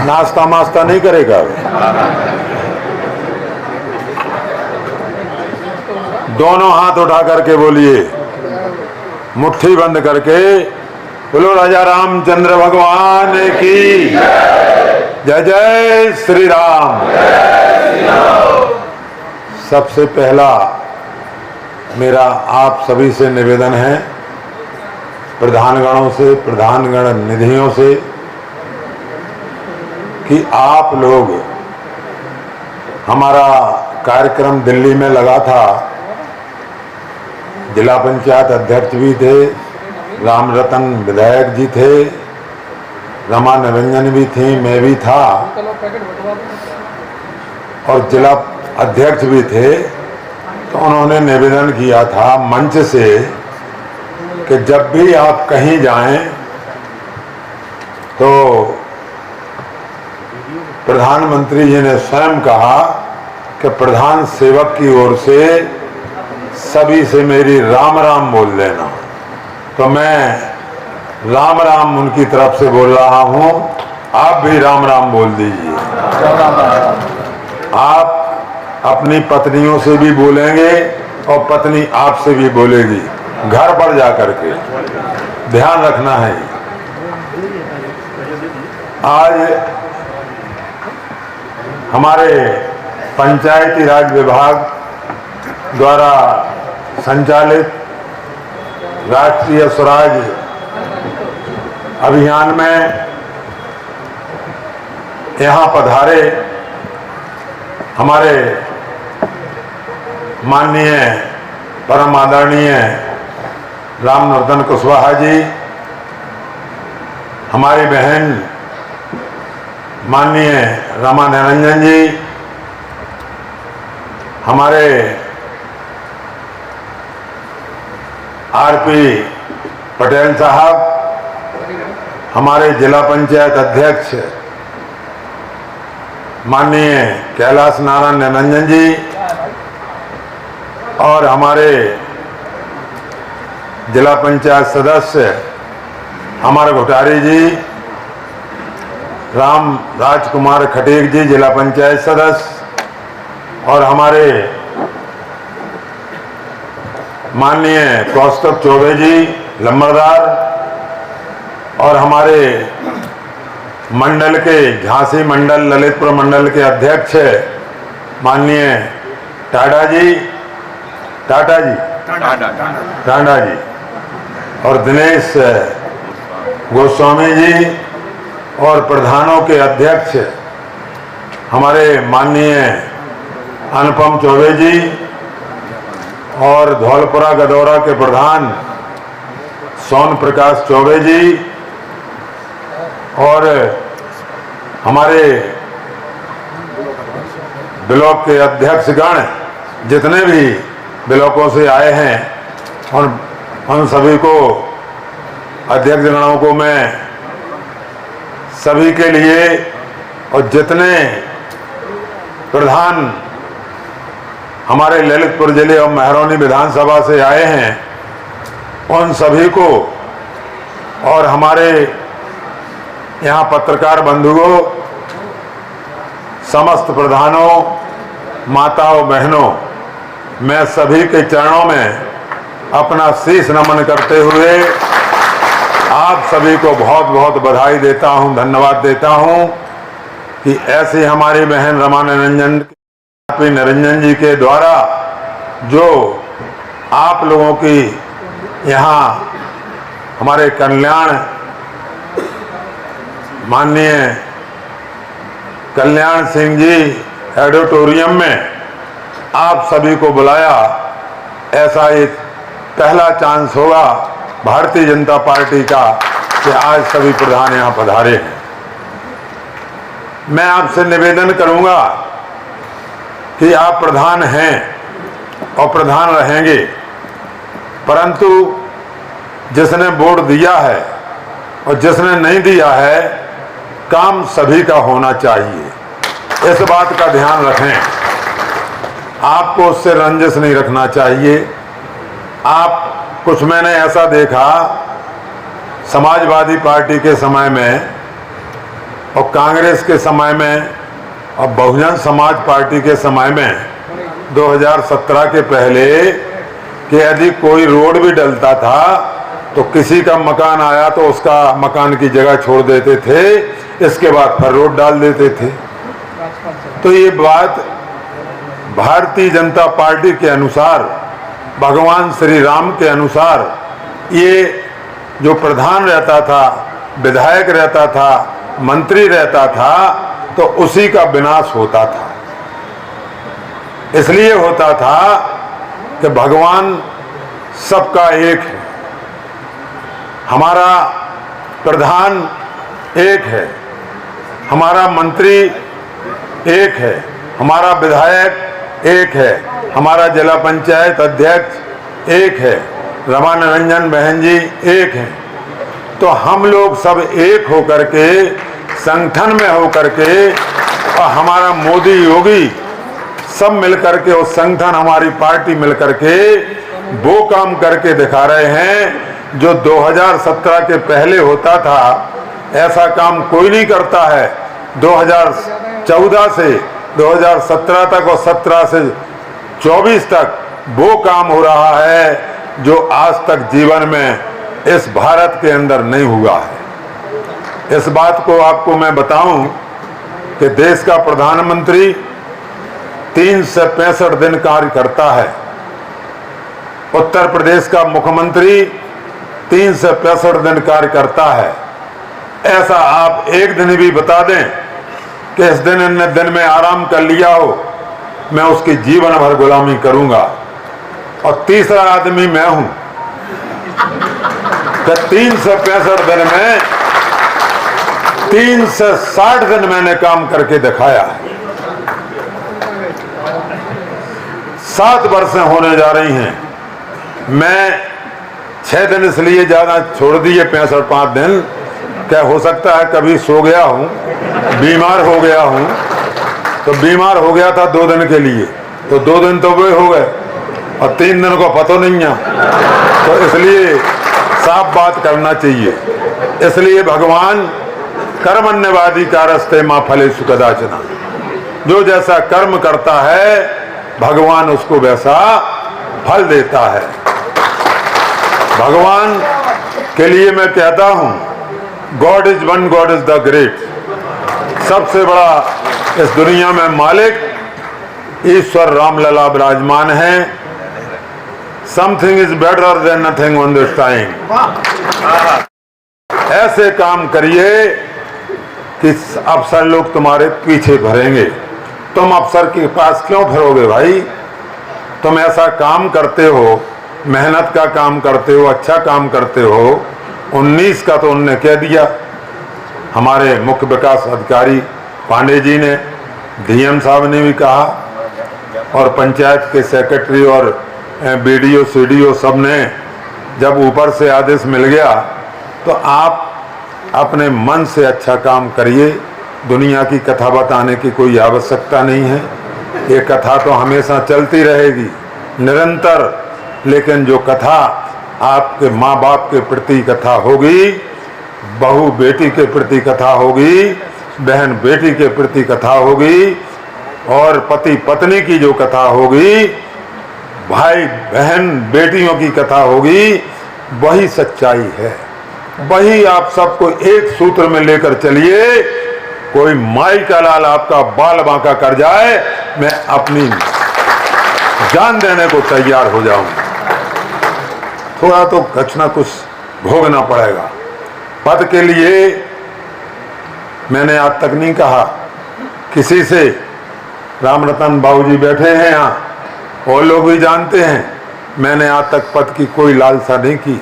नाश्ता मास्ता नहीं करेगा। दोनों हाथ उठा करके बोलिए, मुट्ठी बंद करके बोलो राजा रामचंद्र भगवान की जय। जय श्री राम। सबसे पहला मेरा आप सभी से निवेदन है, प्रधानगणों से, प्रधानगण निधियों से, कि आप लोग, हमारा कार्यक्रम दिल्ली में लगा था, जिला पंचायत अध्यक्ष भी थे, राम रतन विधायक जी थे, रमा निरंजन भी थी, मैं भी था और जिला अध्यक्ष भी थे। तो उन्होंने निवेदन किया था मंच से कि जब भी आप कहीं जाएं तो प्रधानमंत्री जी ने स्वयं कहा कि प्रधान सेवक की ओर से सभी से मेरी राम राम बोल देना। तो मैं राम राम उनकी तरफ से बोल रहा हूं, आप भी राम राम बोल दीजिए। आप अपनी पत्नियों से भी बोलेंगे और पत्नी आपसे भी बोलेगी, घर पर जाकर के, ध्यान रखना है। आज हमारे पंचायती राज विभाग द्वारा संचालित राष्ट्रीय स्वराज अभियान में यहाँ पधारे हमारे माननीय परम आदरणीय रामनर्तन कुशवाहा जी, हमारी बहन माननीय रमा निरंजन जी, हमारे आरपी पटेल साहब, हमारे जिला पंचायत अध्यक्ष माननीय कैलाश नारायण निरंजन जी, और हमारे जिला पंचायत सदस्य अमर घोटारी जी, राम राजकुमार खटीक जी जिला पंचायत सदस्य, और हमारे माननीय कौस्तुभ चौबे जी लंबरदार, और हमारे मंडल के झांसी मंडल ललितपुर मंडल के अध्यक्ष माननीय टाडा जी, और दिनेश गोस्वामी जी, और प्रधानों के अध्यक्ष हमारे माननीय अनुपम चौबे जी, और धौलपुरा गदौरा के प्रधान सोन प्रकाश चौबे जी, और हमारे ब्लॉक के अध्यक्षगण जितने भी ब्लॉकों से आए हैं, और उन सभी को, अध्यक्षगणों को मैं सभी के लिए, और जितने प्रधान हमारे ललितपुर जिले और महरौनी विधानसभा से आए हैं, उन सभी को, और हमारे यहाँ पत्रकार बंधुओं, समस्त प्रधानों, माताओं, बहनों, मैं सभी के चरणों में अपना शीश नमन करते हुए आप सभी को बहुत बहुत बधाई देता हूँ, धन्यवाद देता हूँ कि ऐसे हमारी बहन रमा निरंजन जी के द्वारा जो आप लोगों की यहाँ हमारे कल्याण, माननीय कल्याण सिंह जी ऑडिटोरियम में आप सभी को बुलाया, ऐसा एक पहला चांस होगा भारतीय जनता पार्टी का कि आज सभी प्रधान यहाँ पधारे हैं। मैं आपसे निवेदन करूंगा कि आप प्रधान हैं और प्रधान रहेंगे, परंतु जिसने वोट दिया है और जिसने नहीं दिया है, काम सभी का होना चाहिए। इस बात का ध्यान रखें। आपको उससे रंजिश नहीं रखना चाहिए। आप कुछ, मैंने ऐसा देखा समाजवादी पार्टी के समय में और कांग्रेस के समय में और बहुजन समाज पार्टी के समय में 2017 के पहले कि यदि कोई रोड भी डलता था तो किसी का मकान आया तो उसका मकान की जगह छोड़ देते थे, इसके बाद फिर रोड डाल देते थे। तो ये बात भारतीय जनता पार्टी के अनुसार, भगवान श्री राम के अनुसार, ये जो प्रधान रहता था, विधायक रहता था, मंत्री रहता था, तो उसी का विनाश होता था। इसलिए होता था कि भगवान सबका एक है, हमारा प्रधान एक है, हमारा मंत्री एक है, हमारा विधायक एक है, हमारा जिला पंचायत अध्यक्ष एक है, रमा निरंजन बहन जी एक हैं। तो हम लोग सब एक होकर के, संगठन में होकर के, और हमारा मोदी योगी सब मिलकर के, उस संगठन हमारी पार्टी मिलकर के वो काम करके दिखा रहे हैं जो 2017 के पहले होता था। ऐसा काम कोई नहीं करता है। 2014 से 2017 तक और 17 से 24 तक वो काम हो रहा है जो आज तक जीवन में इस भारत के अंदर नहीं हुआ है। इस बात को आपको मैं बताऊं कि देश का प्रधानमंत्री 3 से 65 दिन कार्य करता है। उत्तर प्रदेश का मुख्यमंत्री 3 से 65 दिन कार्य करता है। ऐसा आप एक दिन भी बता दें कि इस दिन में आराम कर लिया हो, मैं उसकी जीवन भर गुलामी करूंगा। और तीसरा आदमी मैं हूं कि 3 से 65 दिन में 3 से 60 दिन मैंने काम करके दिखाया है। 7 वर्षें होने जा रही हैं। मैं 6 दिन इसलिए ज्यादा छोड़ दिए, 65 दिन। क्या हो सकता है कभी सो गया हूं, बीमार हो गया हूं, तो बीमार हो गया था 2 दिन के लिए, तो 2 दिन तो वे हो गए और 3 दिन को पता नहीं है। तो इसलिए साफ बात करना चाहिए। इसलिए भगवान कर्मण्यवादी कारस्ते मां फलेषु कदाचन, जो जैसा कर्म करता है भगवान उसको वैसा फल देता है। भगवान के लिए मैं कहता हूं, God is one, God is the great. सबसे बड़ा इस दुनिया में मालिक ईश्वर रामलला विराजमान है। Something is better than nothing on this time. ऐसे काम करिए कि अफसर लोग तुम्हारे पीछे भरेंगे। तुम अफसर के पास क्यों फिरोगे भाई? तुम ऐसा काम करते हो, मेहनत का काम करते हो, अच्छा काम करते हो। 19 का तो उनने कह दिया, हमारे मुख्य विकास अधिकारी पांडे जी ने, डीएम साहब ने भी कहा, और पंचायत के सेक्रेटरी और बीडीओ सीडीओ सब ने। जब ऊपर से आदेश मिल गया तो आप अपने मन से अच्छा काम करिए। दुनिया की कथा बताने की कोई आवश्यकता नहीं है। ये कथा तो हमेशा चलती रहेगी, निरंतर। लेकिन जो कथा आपके माँ बाप के प्रति कथा होगी, बहू बेटी के प्रति कथा होगी, बहन बेटी के प्रति कथा होगी, और पति पत्नी की जो कथा होगी, भाई बहन बेटियों की कथा होगी, वही सच्चाई है। वही आप सबको एक सूत्र में लेकर चलिए। कोई माई का लाल आपका बाल बांका कर जाए, मैं अपनी जान देने को तैयार हो जाऊं। थोड़ा तो कुछ ना कुछ भोगना पड़ेगा। पद के लिए मैंने आज तक नहीं कहा किसी से। राम रतन बाबू जी बैठे हैं यहाँ, और लोग भी जानते हैं, मैंने आज तक पद की कोई लालसा नहीं की,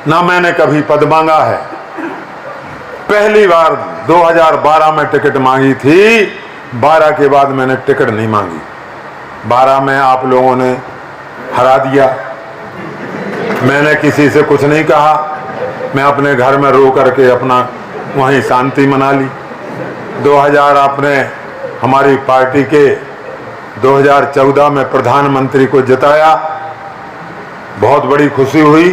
ना मैंने कभी पद मांगा है। पहली बार 2012 में टिकट मांगी थी, 12 के बाद मैंने टिकट नहीं मांगी। 12 में आप लोगों ने हरा दिया। मैंने किसी से कुछ नहीं कहा, मैं अपने घर में रो करके अपना वहीं शांति मना ली। 2000 आपने हमारी पार्टी के 2014 में प्रधानमंत्री को जिताया, बहुत बड़ी खुशी हुई।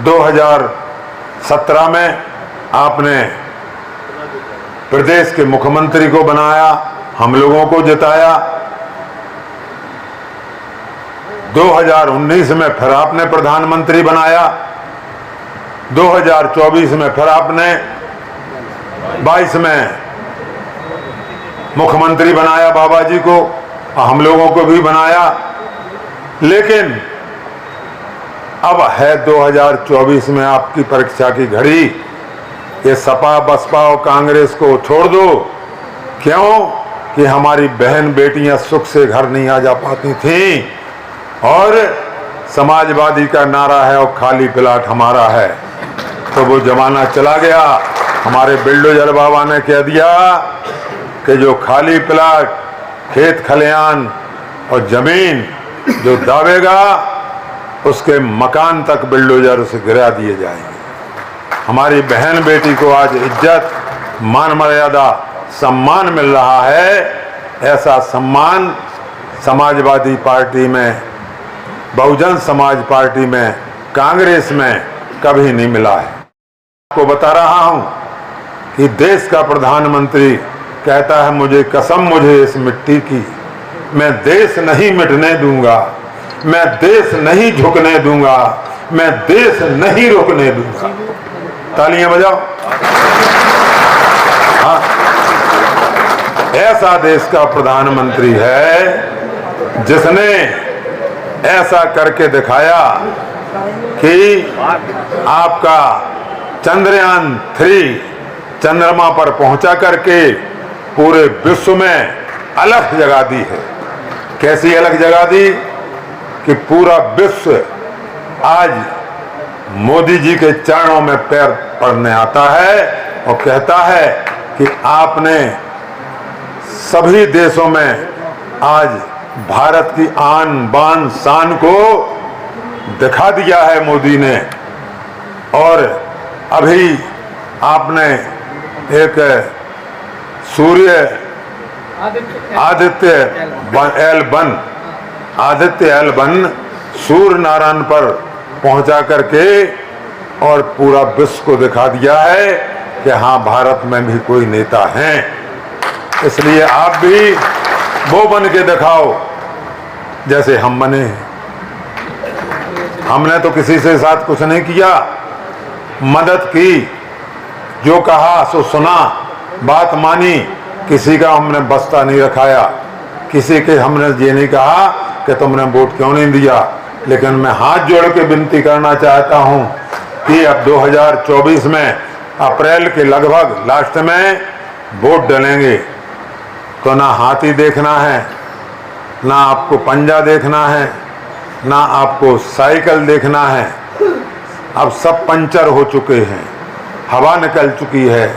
2017 में आपने प्रदेश के मुख्यमंत्री को बनाया, हम लोगों को जिताया। 2019 में फिर आपने प्रधानमंत्री बनाया, 2024 में फिर आपने 22 में मुख्यमंत्री बनाया बाबा जी को, हम लोगों को भी बनाया। लेकिन अब है 2024 में आपकी परीक्षा की घड़ी। ये सपा बसपा और कांग्रेस को छोड़ दो। क्यों? कि हमारी बहन बेटियां सुख से घर नहीं आ जा पाती थीं, और समाजवादी का नारा है और खाली प्लाट हमारा है। तो वो जमाना चला गया। हमारे बिल्डोजर बाबा ने कह दिया कि जो खाली प्लाट, खेत खलियान और जमीन जो दावेगा उसके मकान तक बिल्डोजर से गिरा दिए जाएंगे। हमारी बहन बेटी को आज इज्जत, मान मर्यादा, सम्मान मिल रहा है। ऐसा सम्मान समाजवादी पार्टी में, बहुजन समाज पार्टी में, कांग्रेस में कभी नहीं मिला है। आपको बता रहा हूं कि देश का प्रधानमंत्री कहता है, मुझे कसम मुझे इस मिट्टी की, मैं देश नहीं मिटने दूंगा, मैं देश नहीं झुकने दूंगा, मैं देश नहीं रुकने दूंगा। तालियां बजाओ। हाँ, ऐसा देश का प्रधानमंत्री है जिसने ऐसा करके दिखाया कि आपका चंद्रयान 3 चंद्रमा पर पहुंचा करके पूरे विश्व में अलग जगह दी है। कैसी अलग जगह दी? कि पूरा विश्व आज मोदी जी के चरणों में पैर पड़ने आता है और कहता है कि आपने सभी देशों में आज भारत की आन बान शान को दिखा दिया है मोदी ने। और अभी आपने एक आदित्य एल वन सूर्य नारायण पर पहुंचा करके और पूरा विश्व को दिखा दिया है कि हाँ, भारत में भी कोई नेता हैं। इसलिए आप भी वो बन के दिखाओ जैसे हम बने हैं। हमने तो किसी से साथ कुछ नहीं किया, मदद की, जो कहा सो सुना, बात मानी, किसी का हमने बस्ता नहीं रखाया, किसी के हमने ये नहीं कहा कि तुमने वोट क्यों नहीं दिया। लेकिन मैं हाथ जोड़ के विनती करना चाहता हूं कि अब 2024 में अप्रैल के लगभग लास्ट में वोट डालेंगे तो ना हाथी देखना है, ना आपको पंजा देखना है, ना आपको साइकिल देखना है। अब सब पंचर हो चुके हैं, हवा निकल चुकी है।